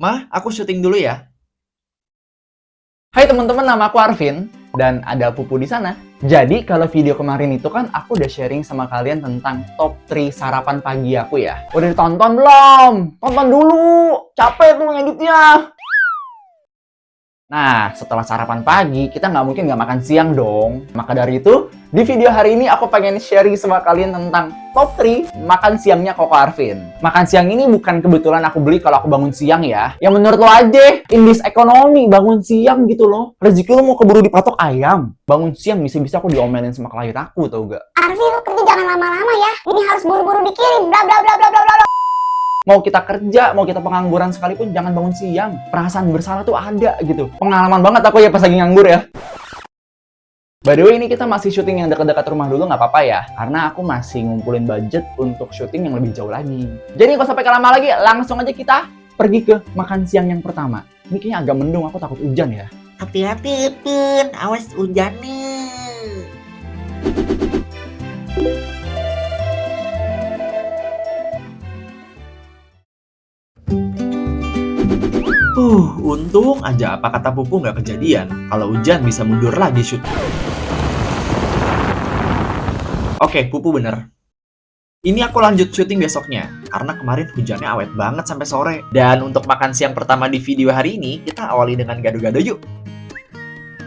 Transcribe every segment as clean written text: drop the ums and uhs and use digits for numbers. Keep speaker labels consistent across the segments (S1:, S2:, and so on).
S1: Mah, aku syuting dulu ya.
S2: Hai teman-teman, nama aku Arvin dan ada Pupu di sana. Jadi kalau video kemarin itu kan aku udah sharing sama kalian tentang top 3 sarapan pagi aku ya. Udah ditonton belum? Tonton dulu. Capek tuh ngeditnya. Nah, setelah sarapan pagi, kita nggak mungkin nggak makan siang dong. Maka dari itu, di video hari ini aku pengen sharing sama kalian tentang top 3 makan siangnya Koko Arvin. Makan siang ini bukan kebetulan aku beli kalau aku bangun siang ya. Yang menurut lo aja, in this economy, bangun siang gitu loh. Rezeki lo mau keburu dipatok ayam. Bangun siang bisa-bisa aku diomelin sama klien aku, tau gak?
S3: Arvin, lu kerja jangan lama-lama ya. Ini harus buru-buru dikirim, bla bla bla bla bla bla.
S2: Mau kita kerja, mau kita pengangguran sekalipun, jangan bangun siang. Perasaan bersalah tuh ada gitu. Pengalaman banget aku ya pas lagi nganggur ya. By the way, ini kita masih syuting yang dekat-dekat rumah dulu, nggak apa-apa ya. Karena aku masih ngumpulin budget untuk syuting yang lebih jauh lagi. Jadi nggak sampai lama lagi, langsung aja kita pergi ke makan siang yang pertama. Ini kayaknya agak mendung, aku takut hujan ya.
S4: Hati-hati, Pin. Awas hujan nih.
S1: Untung aja apa kata Pupu nggak kejadian. Kalau hujan bisa mundur lagi syuting. Oke, Pupu bener. Ini aku lanjut syuting besoknya, karena kemarin hujannya awet banget sampai sore. Dan untuk makan siang pertama di video hari ini, kita awali dengan gado-gado yuk.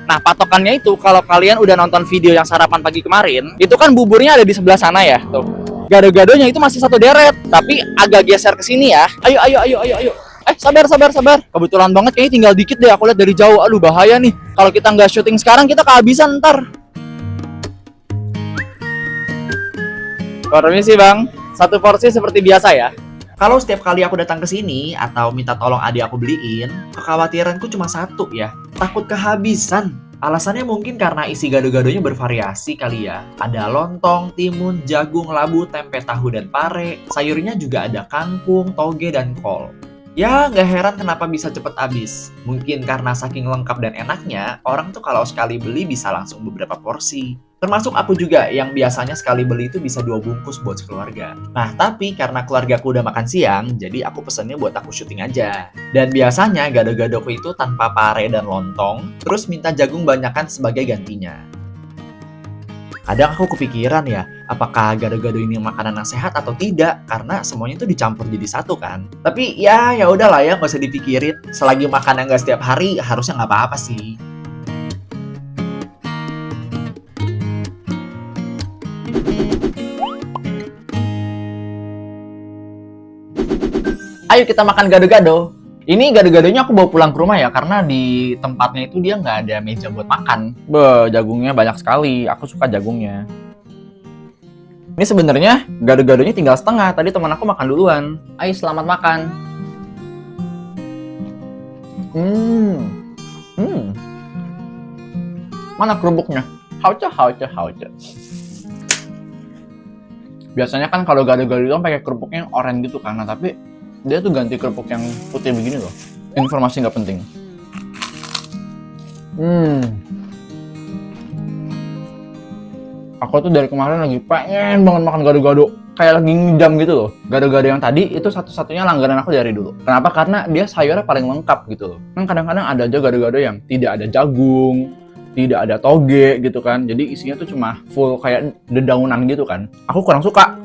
S2: Nah, patokannya itu kalau kalian udah nonton video yang sarapan pagi kemarin, itu kan buburnya ada di sebelah sana ya, tuh. Gado-gadonya itu masih satu deret, tapi agak geser ke sini ya. Ayo. Sabar. Kebetulan banget kayaknya tinggal dikit deh, aku lihat dari jauh. Aduh, bahaya nih. Kalau kita nggak syuting sekarang, kita kehabisan ntar. Permisi bang, satu porsi seperti biasa ya.
S1: Kalau setiap kali aku datang ke sini atau minta tolong adik aku beliin, kekhawatiranku cuma satu ya, takut kehabisan. Alasannya mungkin karena isi gado-gadonya bervariasi kali ya. Ada lontong, timun, jagung, labu, tempe, tahu, dan pare. Sayurnya juga ada kangkung, toge, dan kol. Ya, nggak heran kenapa bisa cepet habis. Mungkin karena saking lengkap dan enaknya, orang tuh kalau sekali beli bisa langsung beberapa porsi. Termasuk aku juga yang biasanya sekali beli itu bisa 2 bungkus buat sekeluarga. Nah, tapi karena keluargaku udah makan siang, jadi aku pesennya buat aku syuting aja. Dan biasanya gado-gadoku itu tanpa pare dan lontong, terus minta jagung banyakan sebagai gantinya. Kadang aku kepikiran ya, apakah gado-gado ini makanan yang sehat atau tidak? Karena semuanya itu dicampur jadi satu kan. Tapi ya udahlah ya, nggak usah dipikirin. Selagi makan yang nggak setiap hari, harusnya nggak apa-apa sih.
S2: Ayo kita makan gado-gado. Ini gado-gadonya aku bawa pulang ke rumah ya, karena di tempatnya itu dia nggak ada meja buat makan. Jagungnya banyak sekali. Aku suka jagungnya. Ini sebenarnya gado-gadonya tinggal setengah. Tadi teman aku makan duluan. Ayo selamat makan. Mana kerupuknya? Hauce. Biasanya kan kalau gado-gado itu pakai kerupuknya yang oranye gitu kan, nah, tapi dia tuh ganti kerupuk yang putih begini loh. Informasi nggak penting. Aku tuh dari kemarin lagi pengen banget makan gado-gado. Kayak lagi ngidam gitu loh. Gado-gado yang tadi itu satu-satunya langganan aku dari dulu. Kenapa? Karena dia sayurnya paling lengkap gitu loh. Kan kadang-kadang ada aja gado-gado yang tidak ada jagung, tidak ada toge gitu kan. Jadi isinya tuh cuma full kayak dedaunan gitu kan. Aku kurang suka.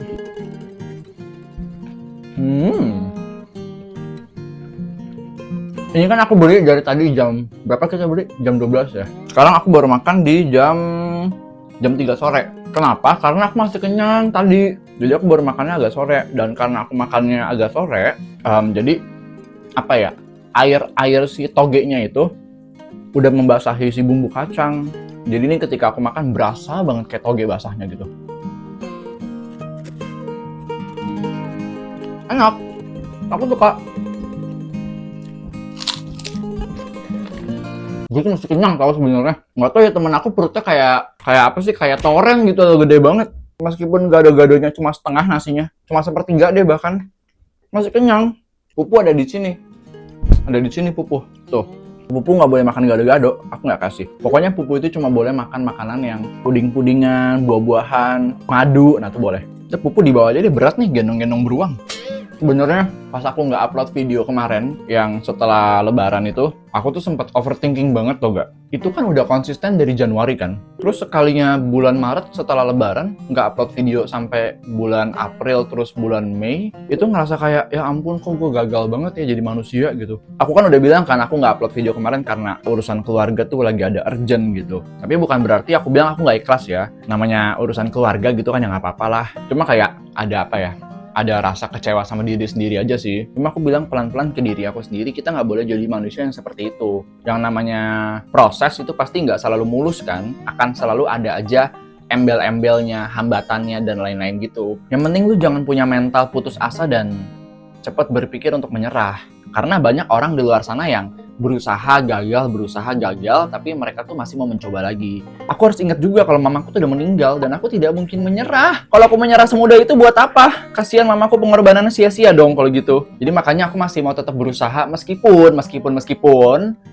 S2: Ini kan aku beli dari tadi jam berapa kita beli? Jam 12 ya. Sekarang aku baru makan di jam 3 sore. Kenapa? Karena aku masih kenyang tadi. Jadi aku baru makannya agak sore. Dan karena aku makannya agak sore, jadi apa ya? Air si togenya itu udah membasahi si bumbu kacang. Jadi ini ketika aku makan berasa banget kayak toge basahnya gitu. Enak. Aku suka. Gue tuh masih kenyang tau sebenarnya. Nggak tau ya, temen aku perutnya kayak apa sih, kayak toren gitu loh, gede banget. Meskipun gado-gadonya cuma setengah nasinya, cuma sepertiga deh bahkan, masih kenyang. Pupu ada di sini, Pupu. Tuh, Pupu nggak boleh makan gado-gado, aku nggak kasih. Pokoknya Pupu itu cuma boleh makan makanan yang puding-pudingan, buah-buahan, madu, nah tuh boleh. Pupu dibawa aja deh, berat nih, gendong-gendong beruang. Sebenarnya pas aku nggak upload video kemarin yang setelah lebaran itu, aku tuh sempat overthinking banget tau gak? Itu kan udah konsisten dari Januari kan. Terus sekalinya bulan Maret setelah lebaran nggak upload video sampai bulan April terus bulan Mei, itu ngerasa kayak ya ampun kok gue gagal banget ya jadi manusia gitu. Aku kan udah bilang kan aku nggak upload video kemarin karena urusan keluarga tuh lagi ada urgent gitu. Tapi bukan berarti aku bilang aku nggak ikhlas ya. Namanya urusan keluarga gitu kan ya nggak apa-apa lah. Cuma kayak ada apa ya? Ada rasa kecewa sama diri sendiri aja sih. Cuma aku bilang pelan-pelan ke diri aku sendiri, kita nggak boleh jadi manusia yang seperti itu. Yang namanya proses itu pasti nggak selalu mulus kan, akan selalu ada aja embel-embelnya, hambatannya, dan lain-lain gitu. Yang penting lu jangan punya mental putus asa dan cepat berpikir untuk menyerah. Karena banyak orang di luar sana yang berusaha gagal, tapi mereka tuh masih mau mencoba lagi. Aku harus ingat juga kalau mamaku tuh udah meninggal dan aku tidak mungkin menyerah. Kalau aku menyerah semudah itu buat apa? Kasihan mamaku, pengorbanannya sia-sia dong kalau gitu. Jadi makanya aku masih mau tetap berusaha meskipun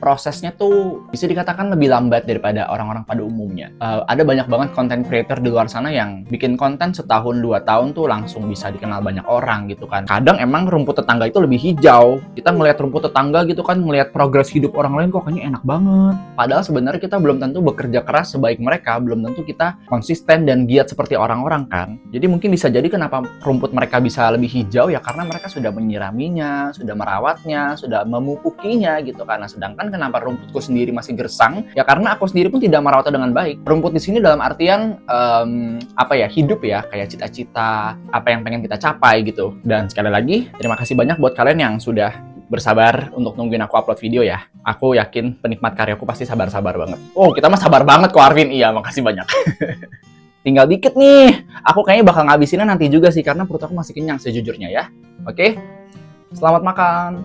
S2: prosesnya tuh bisa dikatakan lebih lambat daripada orang-orang pada umumnya. Ada banyak banget content creator di luar sana yang bikin konten setahun 2 tahun tuh langsung bisa dikenal banyak orang gitu kan. Kadang emang rumput tetangga itu lebih hijau. Kita ngelihat rumput tetangga gitu kan, ngelihat progres hidup orang lain kok kayaknya enak banget. Padahal sebenarnya kita belum tentu bekerja keras sebaik mereka, belum tentu kita konsisten dan giat seperti orang-orang kan. Jadi mungkin bisa jadi kenapa rumput mereka bisa lebih hijau ya karena mereka sudah menyiraminya, sudah merawatnya, sudah memupukinya gitu kan. Nah, sedangkan kenapa rumputku sendiri masih gersang? Ya karena aku sendiri pun tidak merawatnya dengan baik. Rumput di sini dalam artian hidup ya, kayak cita-cita, apa yang pengen kita capai gitu. Dan sekali lagi, terima kasih banyak buat kalian yang sudah bersabar untuk nungguin aku upload video ya. Aku yakin penikmat karyaku pasti sabar-sabar banget. Oh, kita mah sabar banget kok Arvin. Iya, makasih banyak. Tinggal dikit nih. Aku kayaknya bakal ngabisinnya nanti juga sih, karena perut aku masih kenyang sejujurnya ya. Oke? Selamat makan.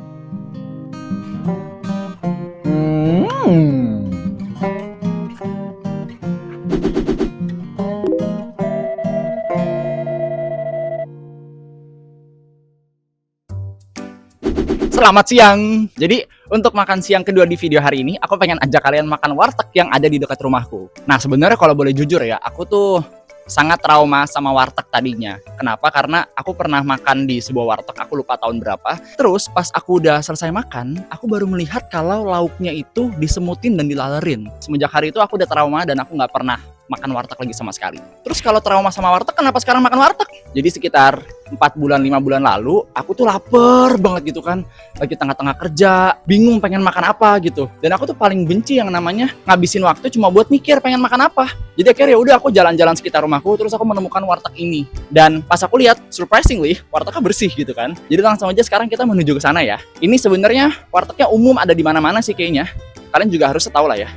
S2: Selamat siang. Jadi untuk makan siang kedua di video hari ini, aku pengen ajak kalian makan warteg yang ada di dekat rumahku. Nah sebenarnya kalau boleh jujur ya, aku tuh sangat trauma sama warteg tadinya. Kenapa? Karena aku pernah makan di sebuah warteg, aku lupa tahun berapa. Terus pas aku udah selesai makan, aku baru melihat kalau lauknya itu disemutin dan dilalerin. Semenjak hari itu aku udah trauma dan aku nggak pernah makan warteg lagi sama sekali. Terus kalau trauma sama warteg, kenapa sekarang makan warteg? Jadi sekitar 4 bulan, 5 bulan lalu, aku tuh lapar banget gitu kan. Lagi tengah-tengah kerja, bingung pengen makan apa gitu. Dan aku tuh paling benci yang namanya ngabisin waktu cuma buat mikir pengen makan apa. Jadi akhirnya ya udah aku jalan-jalan sekitar rumahku, terus aku menemukan warteg ini. Dan pas aku lihat, surprisingly, wartegnya bersih gitu kan. Jadi langsung aja sekarang kita menuju ke sana ya. Ini sebenarnya wartegnya umum, ada di mana-mana sih kayaknya. Kalian juga harus tahu lah ya.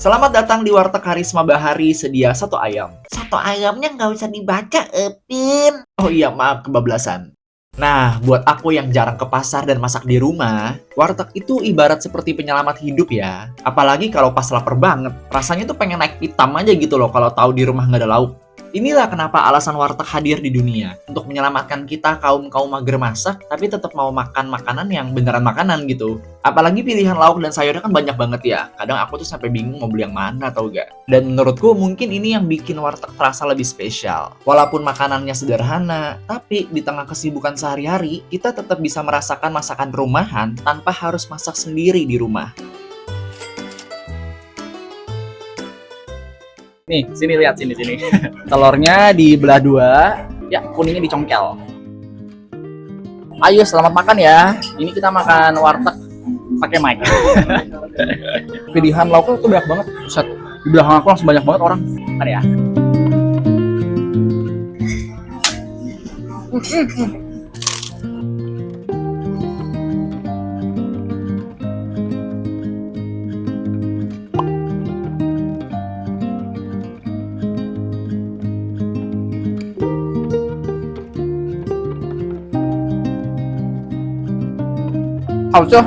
S1: Selamat datang di Warteg Karisma Bahari, sedia soto ayam.
S4: Soto ayamnya nggak bisa dibaca, Epin.
S1: Oh iya, maaf kebablasan. Nah, buat aku yang jarang ke pasar dan masak di rumah, warteg itu ibarat seperti penyelamat hidup ya. Apalagi kalau pas lapar banget. Rasanya tuh pengen naik hitam aja gitu loh kalau tahu di rumah nggak ada lauk. Inilah kenapa alasan warteg hadir di dunia. Untuk menyelamatkan kita kaum-kaum mager masak, tapi tetap mau makan makanan yang beneran makanan gitu. Apalagi pilihan lauk dan sayurnya kan banyak banget ya. Kadang aku tuh sampai bingung mau beli yang mana tau gak. Dan menurutku mungkin ini yang bikin warteg terasa lebih spesial. Walaupun makanannya sederhana, tapi di tengah kesibukan sehari-hari, kita tetap bisa merasakan masakan rumahan tanpa harus masak sendiri di rumah.
S2: Nih, sini lihat sini. Telurnya dibelah 2, ya kuningnya dicongkel. Ayo selamat makan ya. Ini kita makan warteg pakai mic. Pilihan lauknya tuh banyak banget. Set, di belakang aku langsung banyak banget orang. Bentar ya.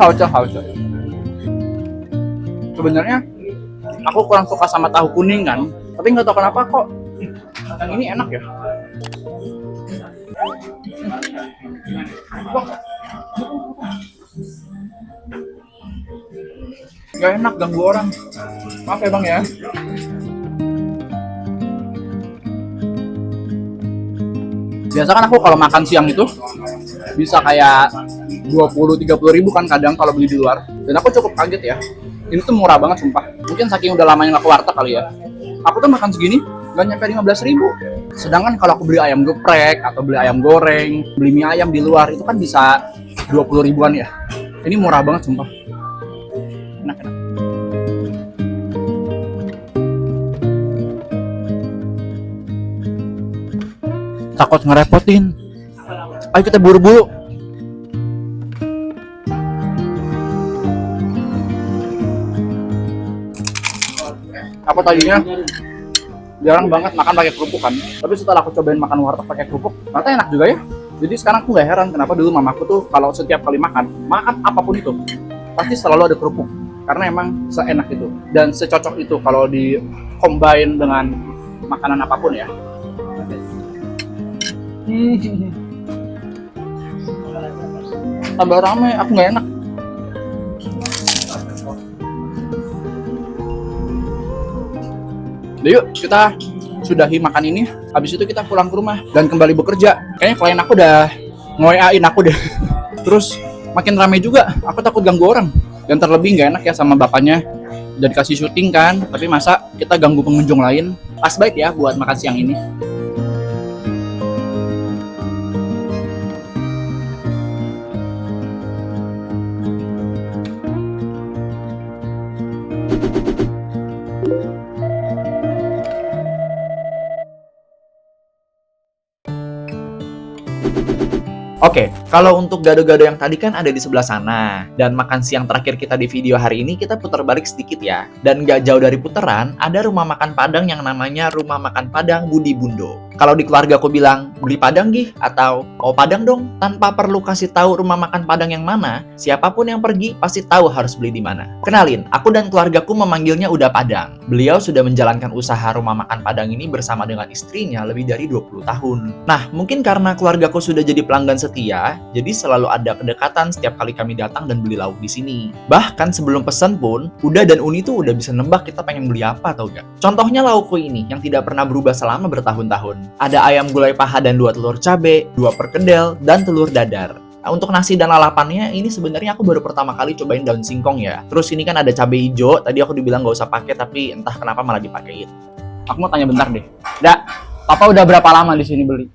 S2: Hauce. Sebenarnya aku kurang suka sama tahu kuning kan, tapi nggak tahu kenapa kok yang ini enak ya. Gak enak ganggu orang. Maaf ya bang ya. Biasa kan aku kalau makan siang itu bisa kayak 20-30 ribu kan kadang kalau beli di luar. Dan aku cukup kaget ya. Ini tuh murah banget sumpah. Mungkin saking udah lamanya nggak ke warteg kali ya. Aku tuh makan segini nggak nyampe 15 ribu. Sedangkan kalau aku beli ayam geprek atau beli ayam goreng, beli mie ayam di luar itu kan bisa 20 ribuan ya. Ini murah banget sumpah. Enak-enak. Takut ngerepotin. Ayo kita buru-buru. Aku tadinya jarang banget makan pakai kerupuk kan, tapi setelah aku cobain makan warteg pakai kerupuk, ternyata enak juga ya. Jadi sekarang aku nggak heran kenapa dulu mamaku tuh kalau setiap kali makan apapun itu pasti selalu ada kerupuk, karena emang seenak itu dan secocok itu kalau di combine dengan makanan apapun ya. Tambah rame, aku nggak enak. Yuk kita sudahi makan ini, habis itu kita pulang ke rumah dan kembali bekerja. Kayaknya klien aku udah ngoyain aku deh. Terus makin ramai juga, aku takut ganggu orang. Dan terlebih nggak enak ya sama bapaknya, udah dikasih syuting kan, tapi masa kita ganggu pengunjung lain. Pas baik ya buat makan siang ini.
S1: Oke, kalau untuk gado-gado yang tadi kan ada di sebelah sana. Dan makan siang terakhir kita di video hari ini kita putar balik sedikit ya. Dan nggak jauh dari puteran, ada rumah makan Padang yang namanya Rumah Makan Padang Budi Bundo. Kalau di keluarga aku bilang, beli Padang gih, atau mau Padang dong. Tanpa perlu kasih tahu rumah makan Padang yang mana, siapapun yang pergi pasti tahu harus beli di mana. Kenalin, aku dan keluargaku memanggilnya Uda Padang. Beliau sudah menjalankan usaha rumah makan Padang ini bersama dengan istrinya lebih dari 20 tahun. Nah, mungkin karena keluargaku sudah jadi pelanggan setia, jadi selalu ada kedekatan setiap kali kami datang dan beli lauk di sini. Bahkan sebelum pesan pun, Uda dan Uni tuh udah bisa nebak kita pengen beli apa atau enggak. Contohnya laukku ini yang tidak pernah berubah selama bertahun-tahun. Ada ayam gulai paha dan 2 telur cabe, 2 perkedel, dan telur dadar. Nah, untuk nasi dan lalapannya, ini sebenarnya aku baru pertama kali cobain daun singkong ya. Terus ini kan ada cabe hijau, tadi aku dibilang nggak usah pakai, tapi entah kenapa malah dipakein.
S2: Aku mau tanya bentar deh. Papa udah berapa lama di sini beli?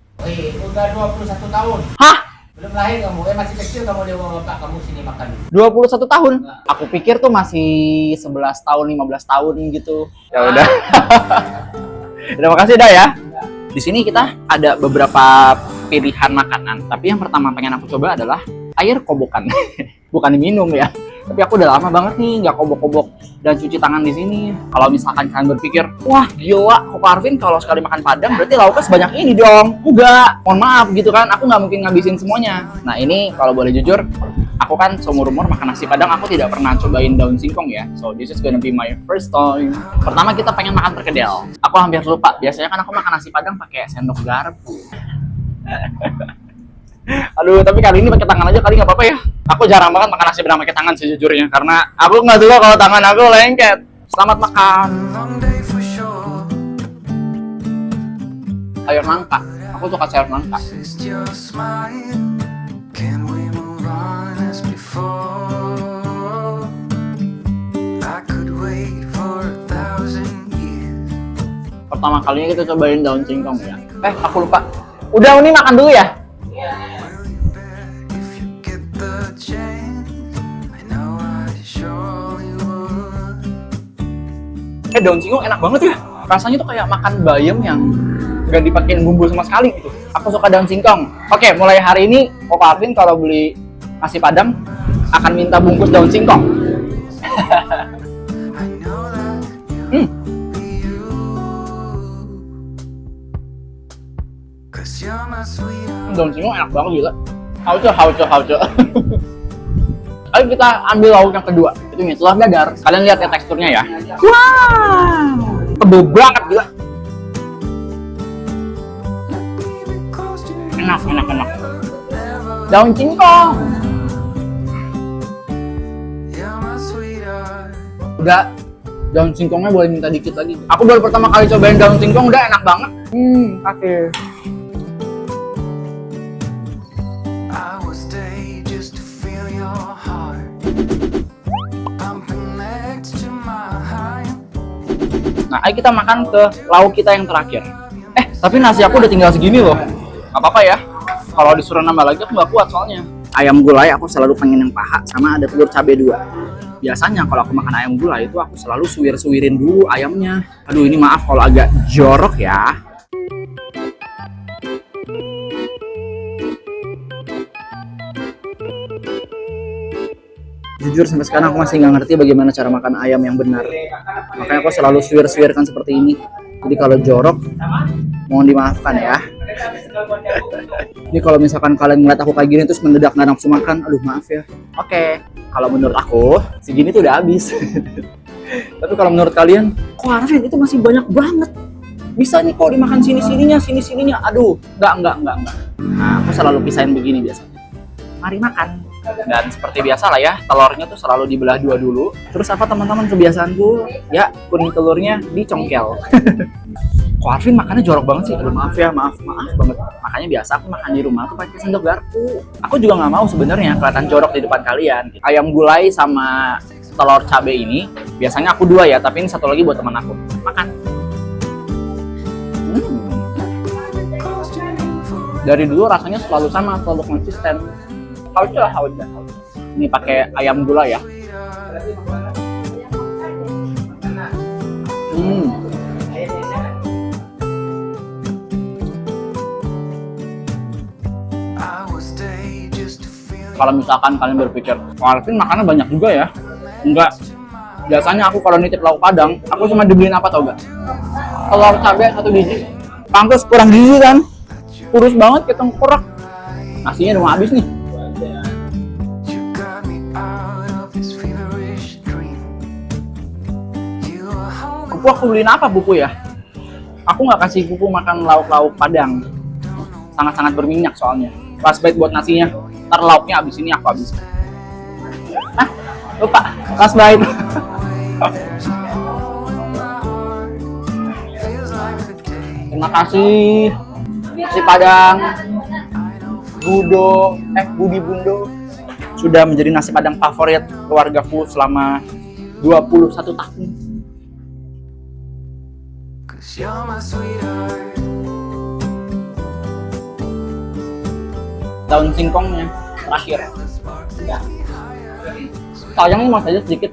S5: Udah 21 tahun.
S2: Hah?
S5: Belum lahir kamu, masih kecil kamu dia bawa bapak kamu sini makan.
S2: 21 tahun? Aku pikir tuh masih 11 tahun, 15 tahun gitu. Ya udah. Terima kasih dah ya. Di sini kita ada beberapa pilihan makanan, tapi yang pertama pengen aku coba adalah air kobokan. Bukan diminum ya. Tapi aku udah lama banget nih nggak kobok-kobok dan cuci tangan di sini. Kalau misalkan kalian berpikir, wah gila, Koko Arvin kalau sekali makan Padang berarti lauknya sebanyak ini dong. Enggak, mohon maaf gitu kan, aku nggak mungkin ngabisin semuanya. Nah ini kalau boleh jujur, aku kan seumur-umur makan nasi Padang, aku tidak pernah cobain daun singkong ya. So this is gonna be my first time. Pertama kita pengen makan perkedel. Aku hampir lupa, biasanya kan aku makan nasi Padang pakai sendok garpu. Aduh, tapi kali ini pakai tangan aja kali nggak apa-apa ya. Aku jarang banget makan nasi Padang pakai tangan sejujurnya, karena aku nggak suka kalau tangan aku lengket. Selamat makan. Sayur nangka, aku suka sayur nangka. Pertama kalinya kita cobain daun singkong ya. Aku lupa. Udah, Uni makan dulu ya. Daun singkong enak banget ya. Rasanya tuh kayak makan bayam yang gak dipakein bumbu sama sekali gitu. Aku suka daun singkong. Oke, mulai hari ini Koko Arvin kalau beli nasi Padang akan minta bungkus daun singkong. Daun singkong enak banget gila. Hauce. Ayo kita ambil lauk yang kedua. Itu nih, telur dadar. Kalian lihat ya teksturnya ya. Wow, tebel banget gila. Enak. Daun singkong. Udah, daun singkongnya boleh minta dikit lagi. Aku baru pertama kali cobain daun singkong, udah enak banget. Kasih. Nah, ayo kita makan ke lauk kita yang terakhir. Tapi nasi aku udah tinggal segini loh. Gak apa-apa ya. Kalau disuruh nambah lagi aku gak kuat soalnya. Ayam gulai aku selalu pengen yang paha sama ada telur cabai 2. Biasanya kalau aku makan ayam gulai itu aku selalu suwir-suwirin dulu ayamnya. Aduh, ini maaf kalau agak jorok ya. Jujur sampai sekarang aku masih nggak ngerti bagaimana cara makan ayam yang benar. Makanya aku selalu suwir-suwirkan seperti ini. Jadi kalau jorok, mohon dimaafkan ya. Ini kalau misalkan kalian ngeliat aku kayak gini terus mendadak nggak nafsu makan, aduh maaf ya. Oke, kalau menurut aku segini tuh udah habis. Tapi kalau menurut kalian, kok Arvin itu masih banyak banget. Bisa nih kok dimakan sini-sininya. Aduh, enggak. Nah, aku selalu pisahin begini biasanya. Mari makan. Dan seperti biasa lah ya, telurnya tuh selalu dibelah dua dulu. Terus apa teman-teman kebiasaanku? Ya, kuning telurnya dicongkel. Kok Arvin makannya jorok banget sih? Aduh maaf ya, maaf banget. Makanya biasa aku makan di rumah tuh pakai sendok garpu. Aku juga nggak mau sebenarnya kelihatan jorok di depan kalian. Ayam gulai sama telur cabai ini, biasanya aku 2 ya, tapi ini satu lagi buat teman aku. Makan. Dari dulu rasanya selalu sama, selalu konsisten. Hauce. Ini pakai ayam gulai ya. Kalau misalkan kalian berpikir, Arvin makannya banyak juga ya? Enggak. Biasanya aku kalau nitip lauk Padang, aku cuma dibeliin apa tau gak? Telur cabai 1 biji. Pantes kurang gizi kan? Kurus banget kayak tengkorak. Nasinya udah mau habis nih. Pupu aku beliin apa Pupu ya? Aku nggak kasih Pupu makan lauk-lauk Padang. Sangat-sangat berminyak soalnya. Last bite buat nasinya. Ntar lauknya abis ini aku habis. Lupa. Last bite. Terima kasih. Nasi Padang. Budi Bundo. Sudah menjadi nasi Padang favorit keluargaku selama 21 tahun. Daun singkongnya terakhir. Ya. Sayangnya masih aja sedikit.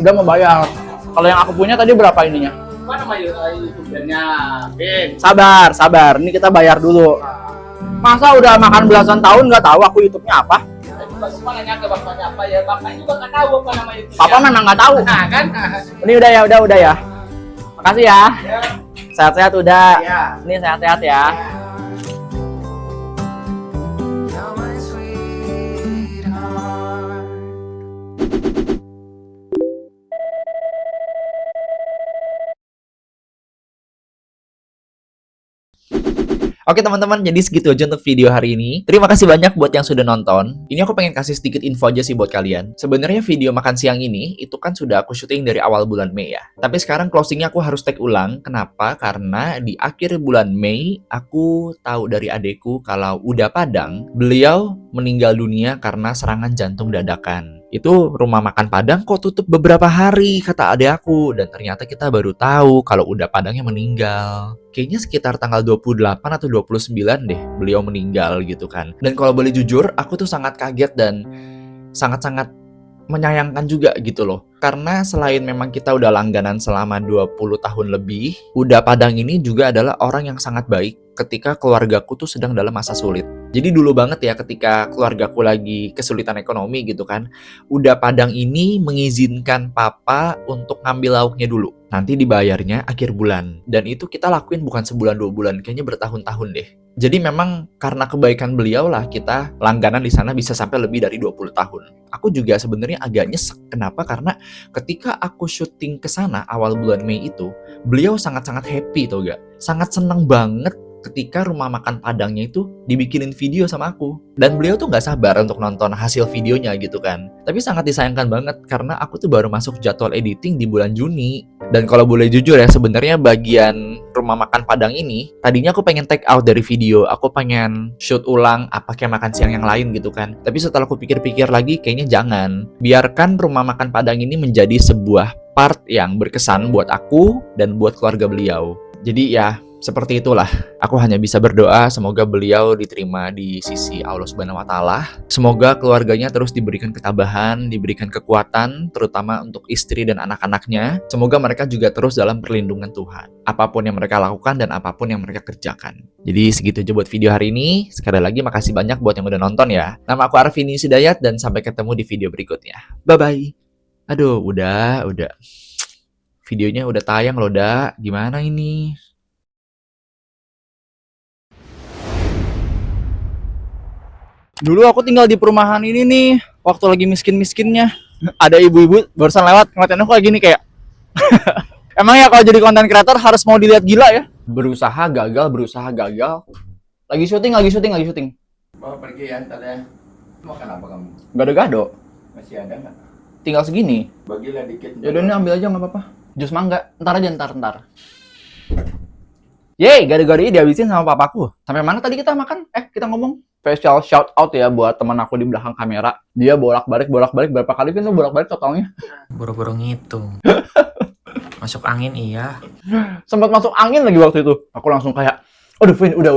S2: Udah mau bayar. Kalau yang aku punya tadi berapa ininya?
S5: Mana nama YouTube-nya?
S2: Sabar. Ini kita bayar dulu. Masa udah makan belasan tahun nggak tahu aku YouTube-nya apa?
S5: Cuma nanya ke bapaknya apa ya? Bapaknya juga nggak tahu apa nama YouTube-nya.
S2: Papa memang nggak tahu.
S5: Nah kan?
S2: Ini udah ya. Makasih ya. Sehat-sehat udah.
S5: Ya.
S2: Ini sehat-sehat ya.
S1: Oke teman-teman, jadi segitu aja untuk video hari ini. Terima kasih banyak buat yang sudah nonton. Ini aku pengen kasih sedikit info aja sih buat kalian. Sebenarnya video makan siang ini, itu kan sudah aku syuting dari awal bulan Mei ya. Tapi sekarang closingnya aku harus take ulang. Kenapa? Karena di akhir bulan Mei, aku tahu dari adekku kalau Uda Padang, beliau meninggal dunia karena serangan jantung dadakan. Itu rumah makan Padang kok tutup beberapa hari, kata adek aku. Dan ternyata kita baru tahu kalau Uda Padangnya meninggal. Kayaknya sekitar tanggal 28 atau 29 deh beliau meninggal gitu kan. Dan kalau boleh jujur, aku tuh sangat kaget dan sangat-sangat menyayangkan juga gitu loh. Karena selain memang kita udah langganan selama 20 tahun lebih, Uda Padang ini juga adalah orang yang sangat baik ketika keluargaku tuh sedang dalam masa sulit. Jadi dulu banget ya ketika keluargaku lagi kesulitan ekonomi gitu kan, Uda Padang ini mengizinkan papa untuk ngambil lauknya dulu. Nanti dibayarnya akhir bulan. Dan itu kita lakuin bukan sebulan 2 bulan, kayaknya bertahun-tahun deh. Jadi memang karena kebaikan beliau lah kita langganan di sana bisa sampai lebih dari 20 tahun. Aku juga sebenarnya agak nyesek. Kenapa? Karena ketika aku syuting ke sana awal bulan Mei itu, beliau sangat-sangat happy tau gak? Sangat seneng banget ketika rumah makan Padangnya itu dibikinin video sama aku. Dan beliau tuh nggak sabar untuk nonton hasil videonya gitu kan. Tapi sangat disayangkan banget karena aku tuh baru masuk jadwal editing di bulan Juni. Dan kalau boleh jujur ya, sebenarnya bagian rumah makan Padang ini, tadinya aku pengen take out dari video. Aku pengen shoot ulang apa kayak makan siang yang lain gitu kan. Tapi setelah aku pikir-pikir lagi, kayaknya jangan. Biarkan rumah makan Padang ini menjadi sebuah part yang berkesan buat aku dan buat keluarga beliau. Jadi ya, seperti itulah. Aku hanya bisa berdoa semoga beliau diterima di sisi Allah Subhanahu wa taala. Semoga keluarganya terus diberikan ketabahan, diberikan kekuatan, terutama untuk istri dan anak-anaknya. Semoga mereka juga terus dalam perlindungan Tuhan. Apapun yang mereka lakukan dan apapun yang mereka kerjakan. Jadi segitu aja buat video hari ini. Sekali lagi makasih banyak buat yang udah nonton ya. Nama aku Arvini Sidayat dan sampai ketemu di video berikutnya. Bye-bye. Aduh, udah. Videonya udah tayang loh, dak. Gimana ini?
S2: Dulu aku tinggal di perumahan ini nih, waktu lagi miskin-miskinnya. Ada ibu-ibu barusan lewat ngeliatin aku kayak gini kayak emang ya kalau jadi konten creator harus mau dilihat gila ya? Berusaha gagal. Lagi syuting.
S5: Mau pergi ya, ntar ya. Makan apa kamu?
S2: Gado-gado.
S5: Masih ada nggak?
S2: Tinggal segini.
S5: Bagilah dikit.
S2: Yaudah ini ambil aja nggak apa-apa. Jus mangga. Ntar aja, ntar. Yeay, gado-gado ini dihabisin sama papaku. Sampai mana tadi kita makan? Kita ngomong. Special shout out ya buat teman aku di belakang kamera. Dia bolak-balik berapa kali kan tuh bolak-balik totalnya?
S6: Buru-buru ngitung. Masuk angin iya.
S2: Sempat masuk angin lagi waktu itu. Aku langsung kayak, aduh Vin, udah,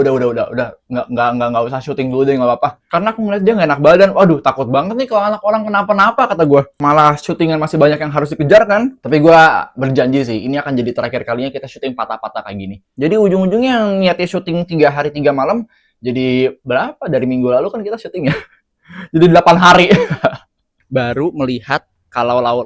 S2: nggak usah syuting dulu deh, nggak apa-apa. Karena aku ngeliat dia nggak enak badan. Waduh, takut banget nih kalau anak orang kenapa-napa kata gue. Malah syutingan masih banyak yang harus dikejar kan. Tapi gue berjanji sih, ini akan jadi terakhir kalinya kita syuting patah-patah kayak gini. Jadi ujung-ujungnya yang niatnya syuting 3 hari 3 malam, jadi berapa? Dari minggu lalu kan kita syuting ya. Jadi 8 hari. Baru melihat kalau ulang.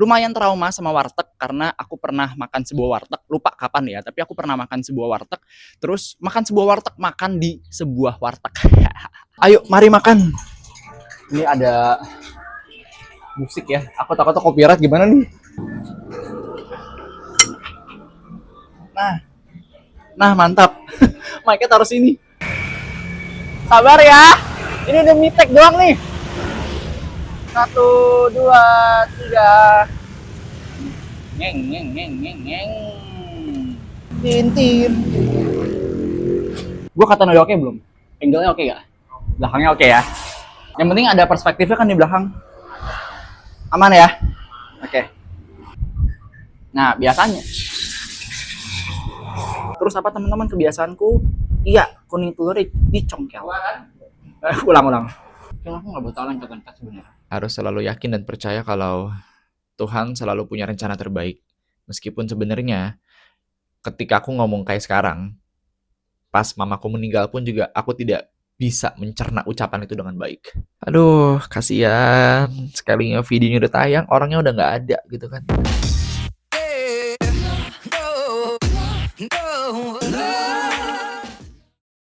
S2: Lumayan trauma sama warteg karena aku pernah makan sebuah warteg, lupa kapan ya, tapi aku pernah makan sebuah warteg, terus makan di sebuah warteg. Ayo, mari makan. Ini ada musik ya. Aku takut copyright gimana nih? Nah mantap. Mic-nya taruh sini. Sabar ya. Ini demi take doang nih. 1, 2, 3. Ngeng. Tin. Gua kata udah oke belum? Angle-nya oke gak? Belakangnya oke ya. Yang penting ada perspektifnya kan di belakang. Aman ya? Oke. Nah, biasanya. Terus apa teman-teman kebiasaanku? Iya, kuning telur dicongkel. Ulang. Kalau aku nggak buat lengket sebenarnya.
S1: Harus selalu yakin dan percaya kalau Tuhan selalu punya rencana terbaik. Meskipun sebenarnya ketika aku ngomong kayak sekarang, pas mamaku meninggal pun juga aku tidak bisa mencerna ucapan itu dengan baik. Aduh, kasihan. Sekalinya videonya udah tayang, orangnya udah nggak ada gitu kan.